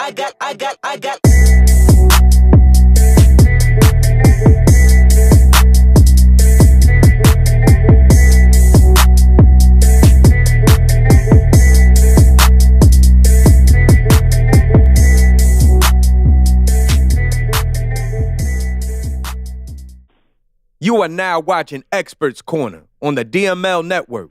You are now watching Xpert's Corner on the DML Network.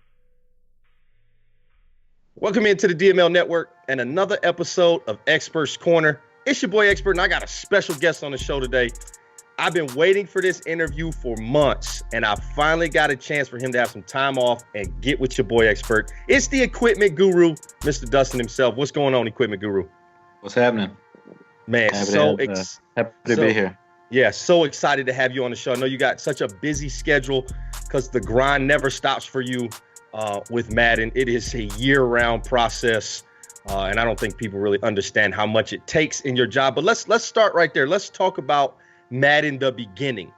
Welcome into the DML Network and another episode of Xpert's Corner. It's your boy Xpert, and I got a special guest on the show today. I've been waiting for this interview for months, and I finally got a chance for him to have some time off and get with your boy Xpert. It's the equipment guru, Mr. Dustin himself. What's going on, equipment guru? What's happening? Man, happy to be here. Yeah, so excited to have you on the show. I know you got such a busy schedule because the grind never stops for you with Madden. It is a year-round process, and I don't think people really understand how much it takes in your job. But let's start right there. Let's talk about Madden, the beginning.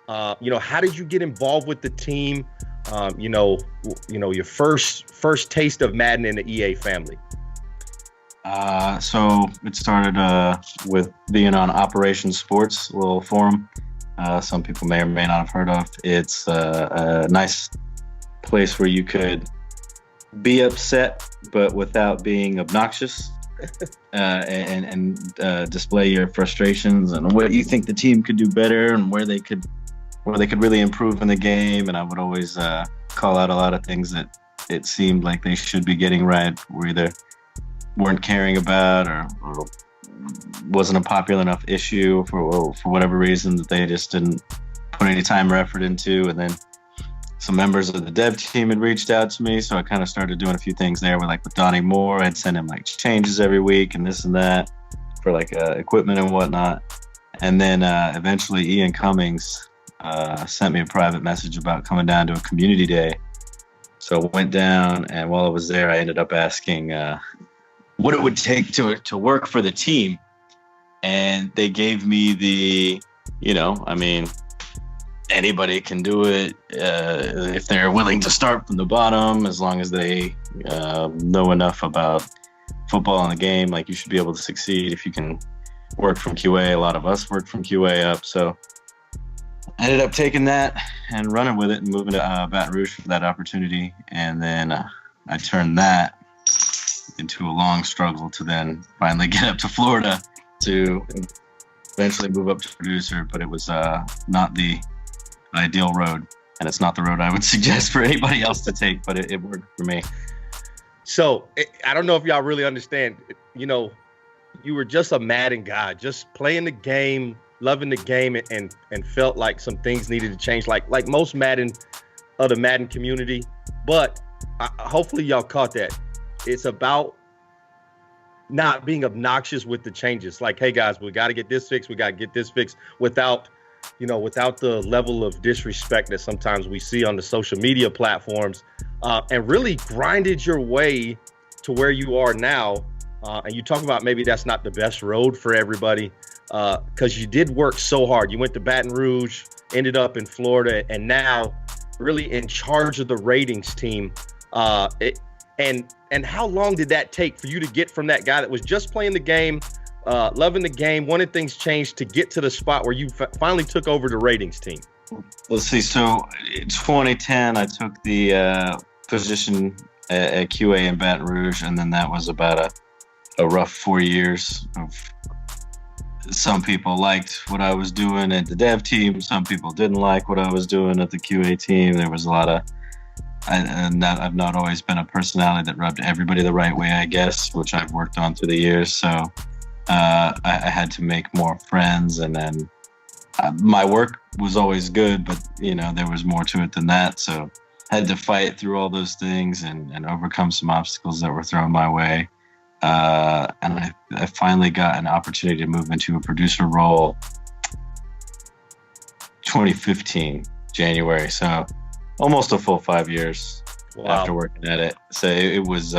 How did you get involved with the team? Your first taste of Madden in the EA family. So it started with being on Operation Sports, a little forum. Some people may or may not have heard of. It's a nice place where you could be upset, but without being obnoxious, and display your frustrations and what you think the team could do better and where they could really improve in the game. And I would always call out a lot of things that it seemed like they should be getting right, or either weren't caring about or wasn't a popular enough issue for whatever reason that they just didn't put any time or effort into. And then some members of the dev team had reached out to me, so I kind of started doing a few things there with Donnie Moore. I'd send him changes every week and this and that for equipment and whatnot. And then eventually Ian Cummings sent me a private message about coming down to a community day. So I went down, and while I was there, I ended up asking what it would take to work for the team. And they gave me anybody can do it if they're willing to start from the bottom, as long as they know enough about football and the game. You should be able to succeed if you can work from QA. A lot of us work from QA up. So I ended up taking that and running with it and moving to Baton Rouge for that opportunity. And then I turned that into a long struggle to then finally get up to Florida to eventually move up to producer. But it was not the ideal road, and it's not the road I would suggest for anybody else to take, but it worked for me. So I don't know if y'all really understand, you were just a Madden guy, just playing the game, loving the game, and felt like some things needed to change, like most Madden of the Madden community. But hopefully y'all caught that. It's about not being obnoxious with the changes. Hey guys, we got to get this fixed. We got to get this fixed without the level of disrespect that sometimes we see on the social media platforms, and really grinded your way to where you are now. And you talk about maybe that's not the best road for everybody, because you did work so hard. You went to Baton Rouge, ended up in Florida, and now really in charge of the ratings team. And how long did that take for you to get from that guy that was just playing the game, loving the game, wanting things changed, to get to the spot where you finally took over the ratings team? Let's see. So in 2010, I took the position at QA in Baton Rouge, and then that was about a rough 4 years of, some people liked what I was doing at the dev team. Some people didn't like what I was doing at the QA team. There was a lot of, I've not always been a personality that rubbed everybody the right way, I guess, which I've worked on through the years. So I had to make more friends, and then my work was always good, but there was more to it than that. So I had to fight through all those things and overcome some obstacles that were thrown my way. And I finally got an opportunity to move into a producer role 2015, January. So almost a full 5 years after working at it. So it was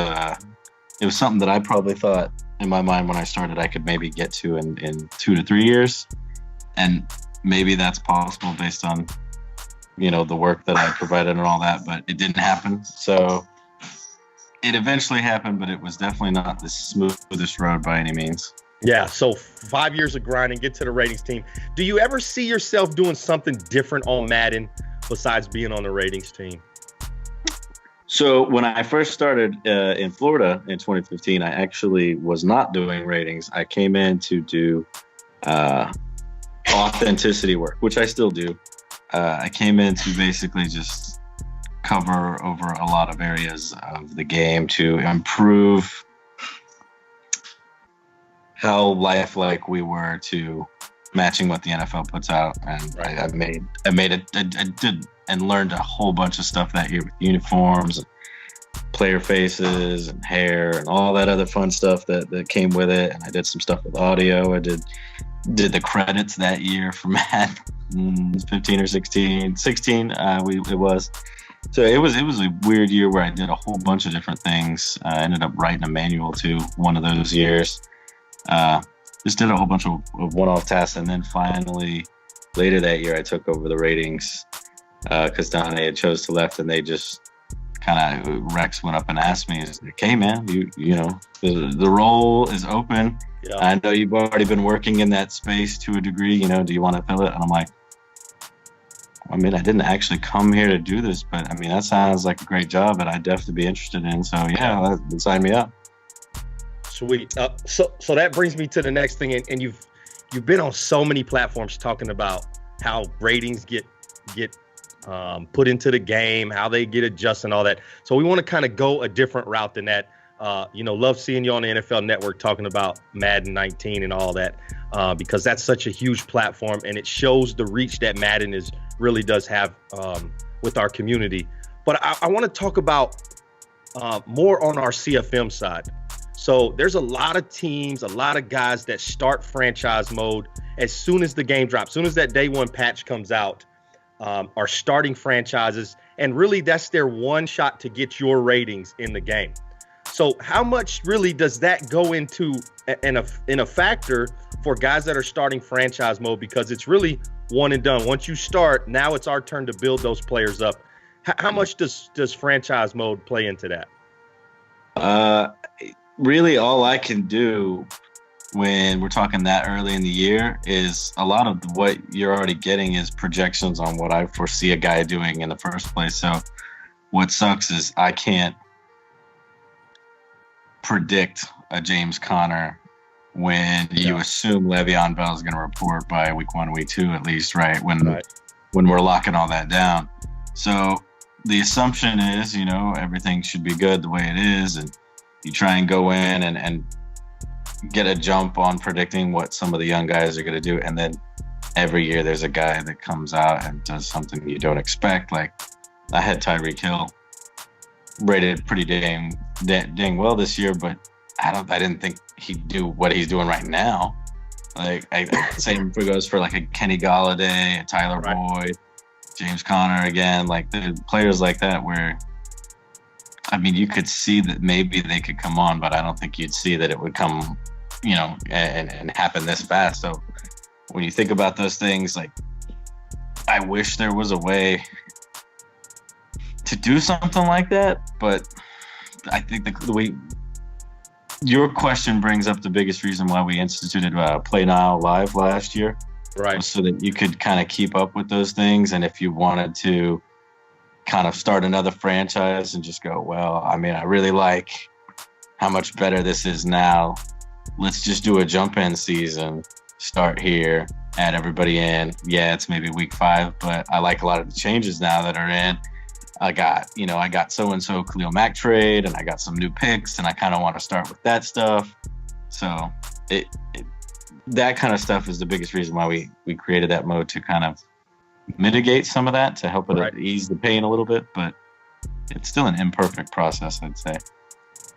something that I probably thought in my mind when I started I could maybe get to in 2 to 3 years. And maybe that's possible based on, the work that I provided and all that, but it didn't happen. So it eventually happened, but it was definitely not the smoothest road by any means. Yeah, so 5 years of grinding, get to the ratings team. Do you ever see yourself doing something different on Madden besides being on the ratings team? So when I first started in Florida in 2015, I actually was not doing ratings. I came in to do authenticity work, which I still do. I came in to basically just cover over a lot of areas of the game to improve how lifelike we were to matching what the NFL puts out. And Right. I did and learned a whole bunch of stuff that year with uniforms, and player faces, and hair, and all that other fun stuff that came with it. And I did some stuff with audio. I did the credits that year for Madden 15 or 16. It was. So it was a weird year where I did a whole bunch of different things. I ended up writing a manual too one of those years. Just did a whole bunch of one-off tasks, and then finally later that year I took over the ratings because Donnie had chose to left, and they just kind of Rex went up and asked me, he's like, "Hey man, you know the role is open. Yeah. I know you've already been working in that space to a degree. You know, do you want to fill it?" And I'm like, I mean, I didn't actually come here to do this, but I mean, that sounds like a great job that I'd definitely be interested in. So yeah, sign me up. Sweet. So that brings me to the next thing, and you've been on so many platforms talking about how ratings get put into the game, how they get adjusted and all that. So we want to kind of go a different route than that. Love seeing you on the NFL Network talking about Madden 19 and all that, because that's such a huge platform, and it shows the reach that Madden really does have with our community. But I want to talk about more on our CFM side. So there's a lot of teams, a lot of guys that start franchise mode as soon as the game drops, as soon as that day one patch comes out, are starting franchises. And really, that's their one shot to get your ratings in the game. So how much really does that go into in a factor for guys that are starting franchise mode? Because it's really one and done. Once you start, now it's our turn to build those players up. How much does franchise mode play into that? Really, all I can do when we're talking that early in the year is a lot of what you're already getting is projections on what I foresee a guy doing in the first place. So what sucks is I can't predict a James Conner when you assume Le'Veon Bell is going to report by week 1, week 2, at least, right? When we're locking all that down. So the assumption is, everything should be good the way it is. And you try and go in and get a jump on predicting what some of the young guys are going to do. And then every year there's a guy that comes out and does something you don't expect. Like I had Tyreek Hill rated pretty dang well this year, but I didn't think he'd do what he's doing right now. Like same goes for like a Kenny Galladay, a Tyler Boyd, James Conner again, like the players like that where, I mean, you could see that maybe they could come on, but I don't think you'd see that it would come, and happen this fast. So when you think about those things, like I wish there was a way to do something like that, but I think the way your question brings up the biggest reason why we instituted Play Now Live last year, right? So that you could kind of keep up with those things, and if you wanted to kind of start another franchise and just go, well, I mean, I really like how much better this is now. Let's just do a jump-in season, start here, add everybody in. Yeah, it's maybe week 5, but I like a lot of the changes now that are in. I got so-and-so Khalil Mack trade, and I got some new picks, and I kind of want to start with that stuff. So that kind of stuff is the biggest reason why we created that mode, to kind of mitigate some of that, to help it ease the pain a little bit, but it's still an imperfect process, I'd say.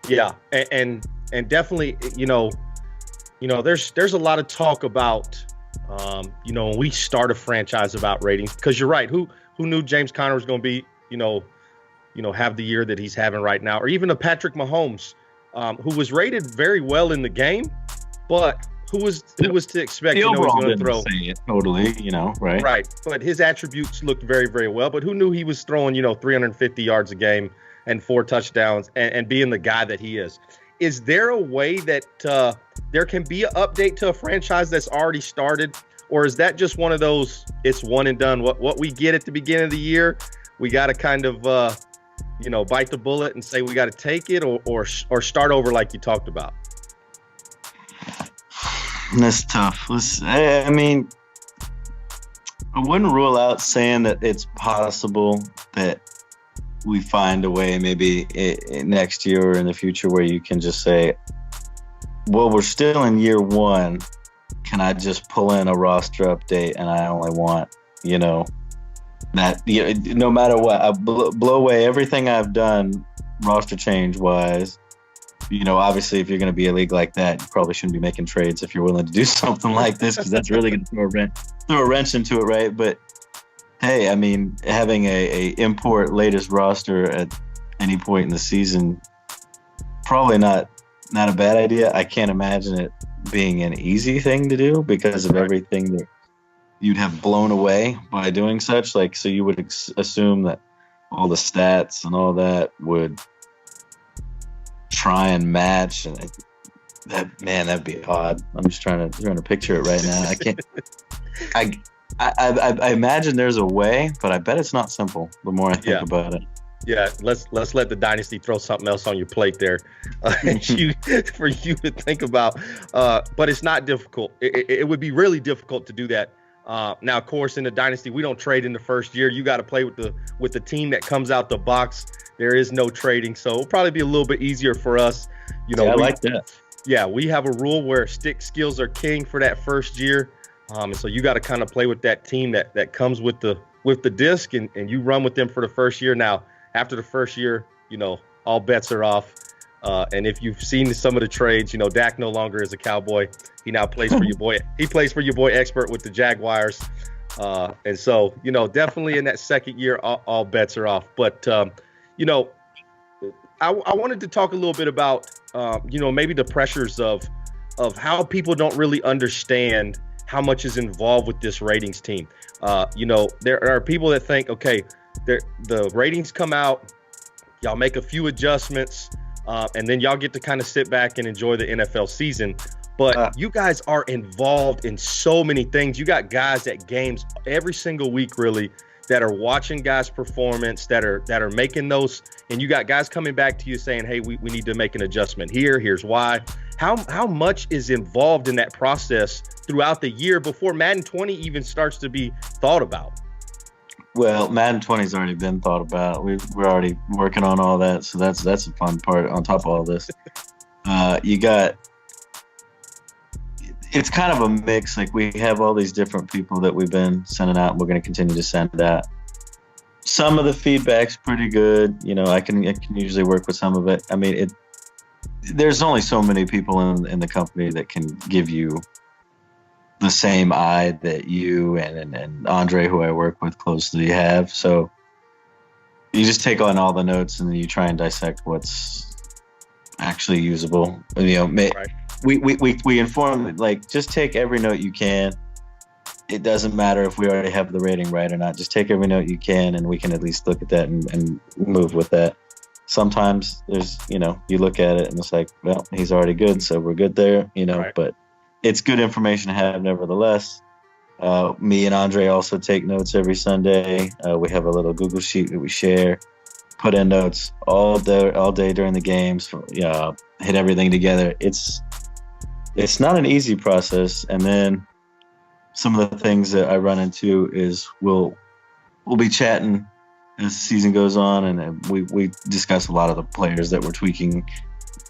Yeah, and definitely, there's a lot of talk about, when we start a franchise about ratings, because you're right. Who knew James Conner was going to be, have the year that he's having right now, or even a Patrick Mahomes, who was rated very well in the game, but who was to expect, he's going to throw it totally, right? Right. But his attributes looked very, very well. But who knew he was throwing, 350 yards a game and 4 touchdowns and being the guy that he is? Is there a way that there can be an update to a franchise that's already started, or is that just one of those, it's one and done? What we get at the beginning of the year, we got to kind of, bite the bullet and say we got to take it, or start over like you talked about? That's tough. I mean, I wouldn't rule out saying that it's possible that we find a way maybe next year or in the future where you can just say, well, we're still in year one. Can I just pull in a roster update and I only want, that, no matter what, I blow away everything I've done roster change wise. Obviously, if you're going to be a league like that, you probably shouldn't be making trades if you're willing to do something like this, because that's really going to throw a wrench into it, right? But hey, I mean, having a import latest roster at any point in the season, probably not a bad idea. I can't imagine it being an easy thing to do because of everything that you'd have blown away by doing such. Like, so you would assume that all the stats and all that would try and match, and that'd be odd. I'm just trying to picture it right now. I can't. I imagine there's a way, but I bet it's not simple. The more I think about it. Yeah, let's let the Dynasty throw something else on your plate there, for you to think about. But it's not difficult. It would be really difficult to do that. Now, of course, in the Dynasty, we don't trade in the first year. You got to play with the team that comes out the box. There is no trading, so it'll probably be a little bit easier for us. I like that. Yeah, we have a rule where stick skills are king for that first year. And so you got to kind of play with that team that comes with the disc, and you run with them for the first year. Now, after the first year, all bets are off. And if you've seen some of the trades, Dak no longer is a Cowboy. He now plays for your boy. He plays for your boy Xpert with the Jaguars. And so, definitely in that second year, all bets are off. But, I wanted to talk a little bit about, maybe the pressures of how people don't really understand how much is involved with this ratings team. There are people that think, okay, the ratings come out, y'all make a few adjustments, and then y'all get to kind of sit back and enjoy the NFL season. But you guys are involved in so many things. You got guys at games every single week, really, that are watching guys' performance, that are making those, and you got guys coming back to you saying, hey, we need to make an adjustment here. Here's why. How much is involved in that process throughout the year before Madden 20 even starts to be thought about? Well, Madden 20's already been thought about. We're already working on all that, so that's a fun part on top of all this. It's kind of a mix. Like, we have all these different people that we've been sending out, and we're going to continue to send out. Some of the feedback's pretty good. I can usually work with some of it. I mean, there's only so many people in the company that can give you the same eye that you and Andre, who I work with closely, have. So you just take on all the notes and then you try and dissect what's actually usable. Right. We inform, like, just take every note you can. It doesn't matter if we already have the rating right or not. Just take every note you can, and we can at least look at that and move with that. Sometimes there's, you look at it and it's like, well, he's already good, so we're good there, right. But it's good information to have nevertheless. Me and Andre also take notes every Sunday. We have a little Google sheet that we share, put in notes all day during the games, hit everything together. It's not an easy process. And then some of the things that I run into is we'll be chatting as the season goes on, and we discuss a lot of the players that we're tweaking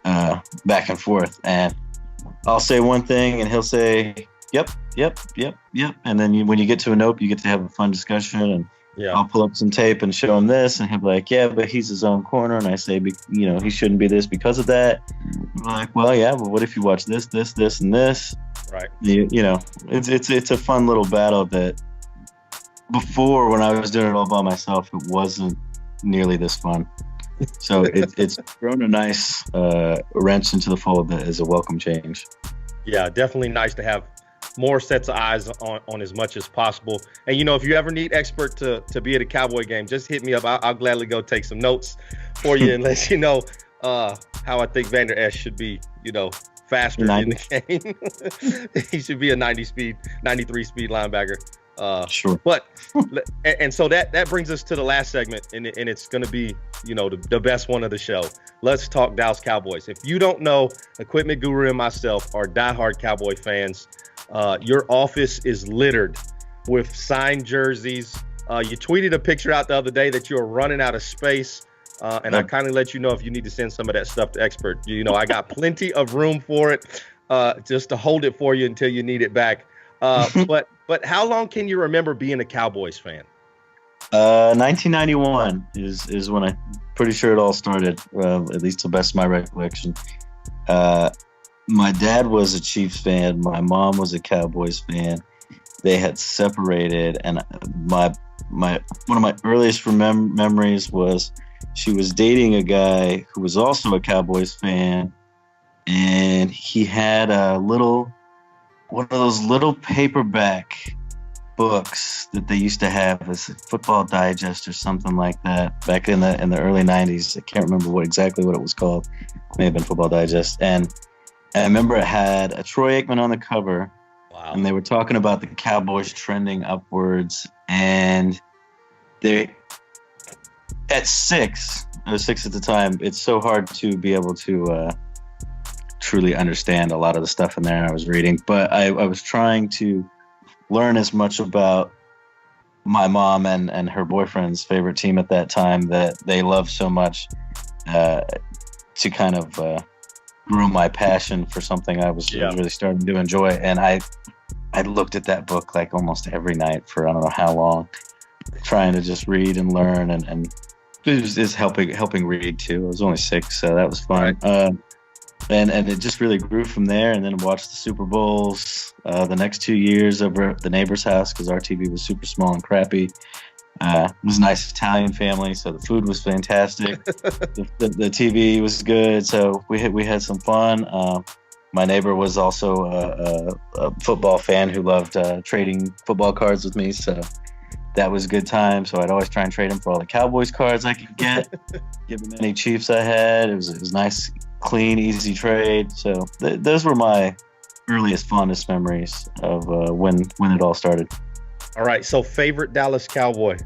back and forth. And I'll say one thing, and he'll say, yep. And then when you get to a nope, you get to have a fun discussion. And I'll pull up some tape and show him this, and he'll be like, yeah, but he's his own corner. And I say, he shouldn't be this because of that. I'm like, well, yeah, but what if you watch this, and this? Right. It's a fun little battle that before, when I was doing it all by myself, it wasn't nearly this fun. So it's thrown a nice wrench into the fold that is a welcome change. Yeah, definitely nice to have more sets of eyes on as much as possible. And, if you ever need Xpert to be at a Cowboy game, just hit me up. I'll gladly go take some notes for you and let you know how I think Vander Esch should be, faster in the game. He should be a 93 speed linebacker. Sure. But and so that brings us to the last segment, and it's going to be, you know, the best one of the show. Let's talk Dallas Cowboys. If you don't know, Equipment Guru and myself are diehard Cowboy fans. Your office is littered with signed jerseys. You tweeted a picture out the other day that you were running out of space. And I kindly let you know if you need to send some of that stuff to Xpert. You know, I got plenty of room for it, just to hold it for you until you need it back. But how long can you remember being a Cowboys fan? 1991 is when I'm pretty sure it all started, at least to the best of my recollection. My dad was a Chiefs fan. My mom was a Cowboys fan. They had separated, and one of my earliest memories was she was dating a guy who was also a Cowboys fan, and he had one of those little paperback books that they used to have as a Football Digest or something like that back in the early 90s. I can't remember exactly what it was called. It may have been Football Digest. And I remember it had a Troy Aikman on the cover. Wow. And they were talking about the Cowboys trending upwards. And at 6, I was 6 at the time, it's so hard to be able to truly understand a lot of the stuff in there I was reading. But I was trying to learn as much about my mom and her boyfriend's favorite team at that time that they loved so much, to kind of grew my passion for something I was really starting to enjoy. And I looked at that book like almost every night for I don't know how long, trying to just read and learn, and it was just helping read too. I was only 6, so that was fun. Right. And it just really grew from there, and then watched the Super Bowls the next 2 years over at the neighbor's house because our TV was super small and crappy. It was a nice Italian family, so the food was fantastic. the TV was good, so we had some fun. My neighbor was also a football fan who loved trading football cards with me, so that was a good time. So I'd always try and trade him for all the Cowboys cards I could get, give him any Chiefs I had. It was nice, clean, easy trade. So those were my earliest, fondest memories of when it all started. All right, so favorite Dallas Cowboy?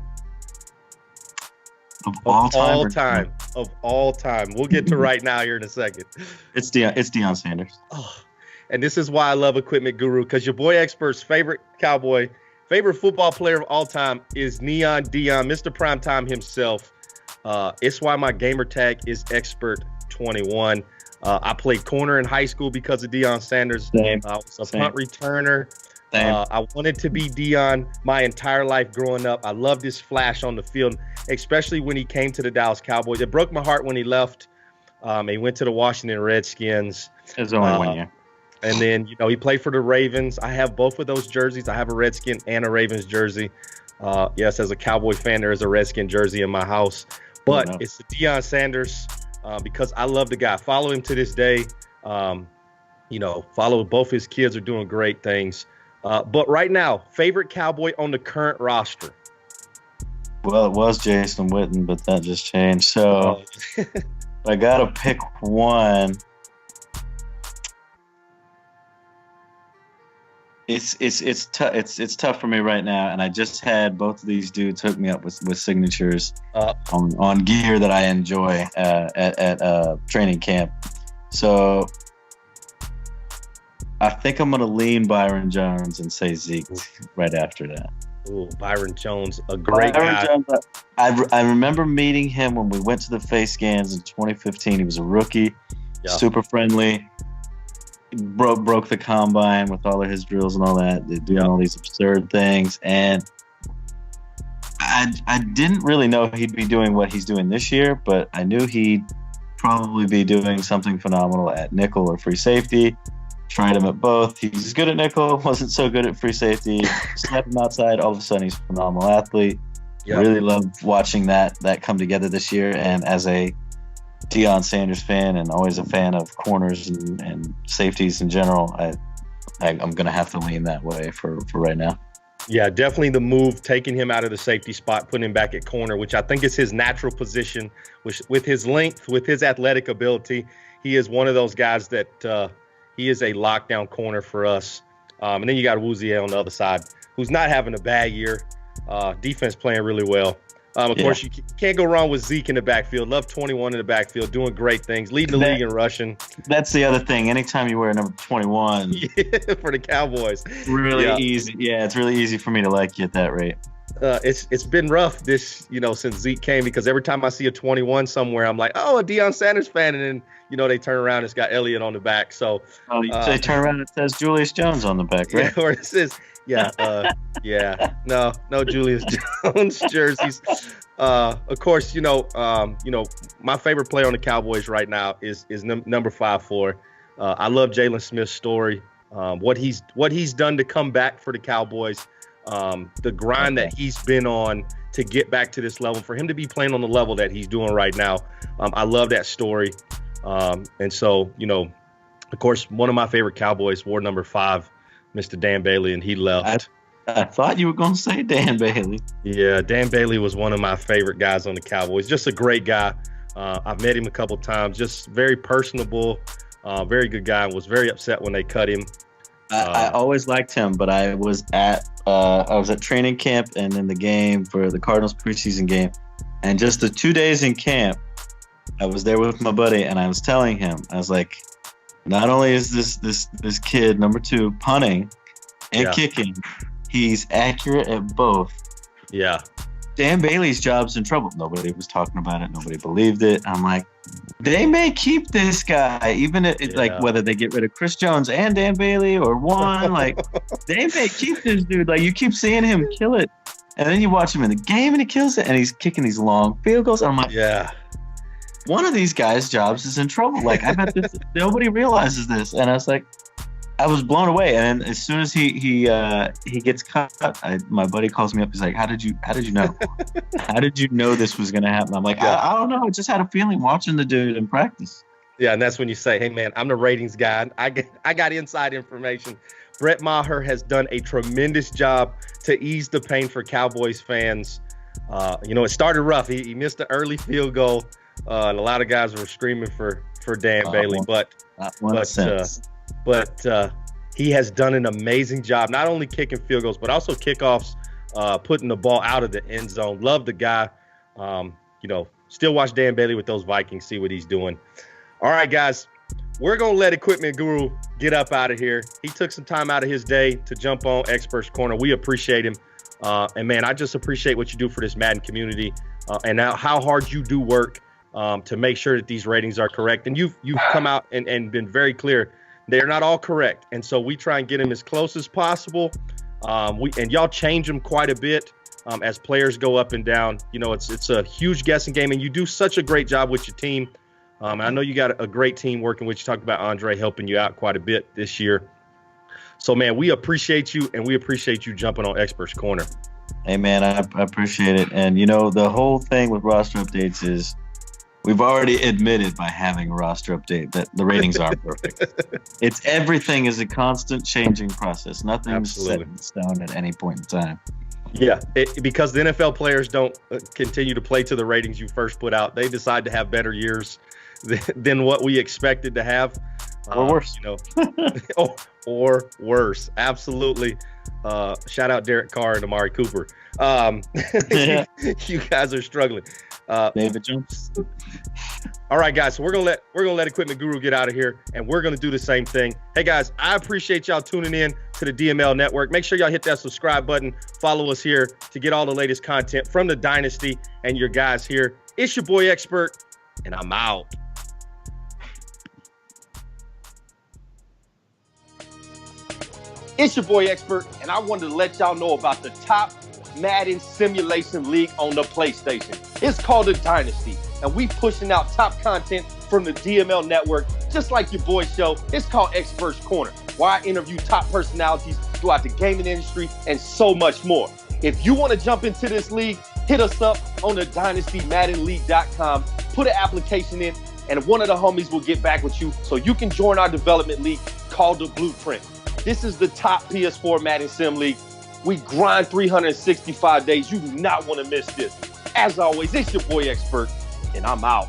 Of all time. Of all time. We'll get to right now here in a second. It's Deion Sanders. Oh, and this is why I love Equipment Guru, because your boy Xpert's favorite Cowboy, favorite football player of all time is Neon Deion, Mr. Primetime himself. It's why my gamer tag is Xpert21. I played corner in high school because of Deion Sanders. Same. I was a punt returner. Same. I wanted to be Deion my entire life growing up. I loved his flash on the field, especially when he came to the Dallas Cowboys. It broke my heart when he left. He went to the Washington Redskins. It was only 1 year. And then, he played for the Ravens. I have both of those jerseys. I have a Redskin and a Ravens jersey. Yes, as a Cowboy fan, there is a Redskin jersey in my house. But it's the Deion Sanders because I love the guy. Follow him to this day. Follow both his kids are doing great things. But right now, favorite Cowboy on the current roster? Well, it was Jason Witten, but that just changed. So I got to pick one. It's tough for me right now, and I just had both of these dudes hook me up with signatures on gear that I enjoy at training camp. So I think I'm gonna lean Byron Jones and say Zeke right after that. Ooh, Byron Jones, a great guy. Jones, I remember meeting him when we went to the face scans in 2015. He was a rookie, super friendly. Broke the combine with all of his drills and all that, doing all these absurd things. And I didn't really know he'd be doing what he's doing this year, but I knew he'd probably be doing something phenomenal at nickel or free safety. Tried him at both. He's good at nickel, wasn't so good at free safety. Stepped him outside, all of a sudden he's a phenomenal athlete. Yep. Really loved watching that come together this year. And as a Deion Sanders fan and always a fan of corners and safeties in general, I'm going to have to lean that way for right now. Yeah, definitely the move, taking him out of the safety spot, putting him back at corner, which I think is his natural position. Which, with his length, with his athletic ability, he is one of those guys that, He is a lockdown corner for us. And then you got Woozier on the other side, who's not having a bad year. Defense playing really well. Of course, you can't go wrong with Zeke in the backfield. Love 21 in the backfield, doing great things, leading the league in rushing. That's the other thing. Anytime you wear number 21. For the Cowboys. Really easy. Yeah, it's really easy for me to like you at that rate. It's been rough since Zeke came, because every time I see a 21 somewhere, I'm like, oh, a Deion Sanders fan. And then, they turn around, it's got Elliott on the back. So they turn around, it says Julius Jones on the back, right? Yeah, or it says, no Julius Jones jerseys. Of course, my favorite player on the Cowboys right now is number 5'4". I love Jalen Smith's story. What he's done to come back for the Cowboys. The grind that he's been on to get back to this level, for him to be playing on the level that he's doing right now. I love that story. And so, of course, one of my favorite Cowboys wore number 5, Mr. Dan Bailey, and he left. I thought you were going to say Dan Bailey. Yeah, Dan Bailey was one of my favorite guys on the Cowboys. Just a great guy. I've met him a couple times. Just very personable, very good guy. Was very upset when they cut him. I always liked him, but I was at training camp and in the game for the Cardinals preseason game, and just the 2 days in camp, I was there with my buddy, and I was telling him, I was like, not only is this kid number 2 punting and kicking, he's accurate at both. Yeah. Dan Bailey's job's in trouble. Nobody was talking about it. Nobody believed it. I'm like, they may keep this guy, even like whether they get rid of Chris Jones and Dan Bailey or one, like they may keep this dude. Like you keep seeing him kill it, and then you watch him in the game and he kills it, and he's kicking these long field goals. And I'm like, one of these guys' jobs is in trouble. Like I bet nobody realizes this, and I was like, I was blown away. And as soon as he gets cut, my buddy calls me up. He's like, "How did you know? How did you know this was going to happen?" I'm like, I don't know. I just had a feeling watching the dude in practice. Yeah, and that's when you say, "Hey, man, I'm the ratings guy. I got inside information." Brett Maher has done a tremendous job to ease the pain for Cowboys fans. It started rough. He missed the early field goal, and a lot of guys were screaming for Dan Bailey, but he has done an amazing job, not only kicking field goals, but also kickoffs, putting the ball out of the end zone. Love the guy. Still watch Dan Bailey with those Vikings, see what he's doing. All right, guys, we're going to let Equipment Guru get up out of here. He took some time out of his day to jump on Xpert's Corner. We appreciate him. And, man, I just appreciate what you do for this Madden community and now how hard you do work to make sure that these ratings are correct. And you've come out and been very clear. They're not all correct, and so we try and get them as close as possible. And y'all change them quite a bit as players go up and down. It's a huge guessing game, and you do such a great job with your team. I know you got a great team working with you. Talked about Andre helping you out quite a bit this year. So, man, we appreciate you, and we appreciate you jumping on Xpert's Corner. Hey, man, I appreciate it. And, the whole thing with roster updates is we've already admitted by having a roster update that the ratings aren't perfect. Everything is a constant changing process. Nothing's set in stone at any point in time. Yeah, because the NFL players don't continue to play to the ratings you first put out. They decide to have better years than what we expected to have. Or worse. Or worse. Absolutely. Shout out Derek Carr and Amari Cooper. You guys are struggling. David Jones. All right, guys. So we're gonna let Equipment Guru get out of here, and we're gonna do the same thing. Hey, guys, I appreciate y'all tuning in to the DML Network. Make sure y'all hit that subscribe button. Follow us here to get all the latest content from the Dynasty and your guys here. It's your boy Xpert, and I'm out. It's your boy Xpert, and I wanted to let y'all know about the top Madden simulation league on the PlayStation. It's called the Dynasty, and we pushing out top content from the DML network, just like your boy show. It's called Xpert's Corner, where I interview top personalities throughout the gaming industry and so much more. If you want to jump into this league, hit us up on the DynastyMaddenLeague.com. Put an application in, and one of the homies will get back with you so you can join our development league called the Blueprint. This is the top PS4 Madden Sim League. We grind 365 days. You do not want to miss this. As always, it's your boy Xpert, and I'm out.